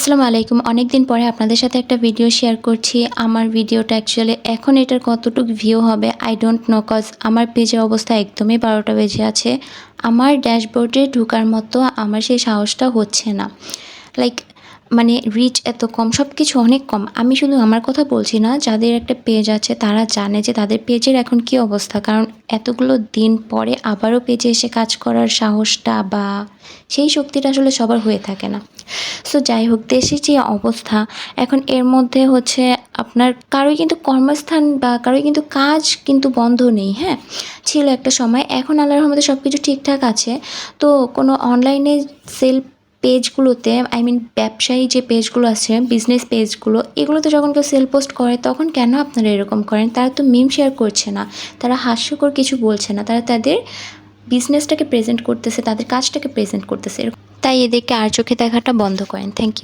আসসালামু আলাইকুম। অনেক দিন পরে আপনাদের সাথে একটা ভিডিও শেয়ার করছি। আমার ভিডিওটা অ্যাকচুয়ালি এখন এটার কতটুকু ভিউ হবে আই ডোন্ট নো, কজ আমার পেজের অবস্থা একদমই ১২টা বেজে আছে। আমার ড্যাশবোর্ডে ঢোকার মতো আমার সেই সাহসটা হচ্ছে না। লাইক মানে রিচ এত কম, সব কিছু অনেক কম। আমি শুধু আমার কথা বলছি না, যাদের একটা পেজ আছে তারা জানে যে তাদের পেজের এখন কী অবস্থা। কারণ এতগুলো দিন পরে আবারও পেজে এসে কাজ করার সাহসটা বা সেই শক্তিটা আসলে সবার হয়ে থাকে না। সো যাই হোক, দেশের যে অবস্থা এখন, এর মধ্যে হচ্ছে আপনার কারোই কিন্তু কর্মস্থান বা কারোই কিন্তু কাজ কিন্তু বন্ধ নেই। হ্যাঁ, ছিল একটা সময়, এখন আল্লাহর রহমতে সব কিছু ঠিকঠাক আছে। তো কোনো অনলাইনে সেল পেজগুলোতে, আই মিন ব্যবসায়ী যে পেজগুলো আছে, বিজনেস পেজগুলো, এগুলোতে যখন কেউ সেল পোস্ট করে তখন কেন আপনারা এরকম করেন? তারা তো মিম শেয়ার করছে না, তারা হাস্যকর কিছু বলছে না, তারা তাদের বিজনেসটাকে প্রেজেন্ট করতেছে, তাদের কাজটাকে প্রেজেন্ট করতেছে। তাই এদেরকে আর চোখে দেখাটা বন্ধ করেন। Thank you.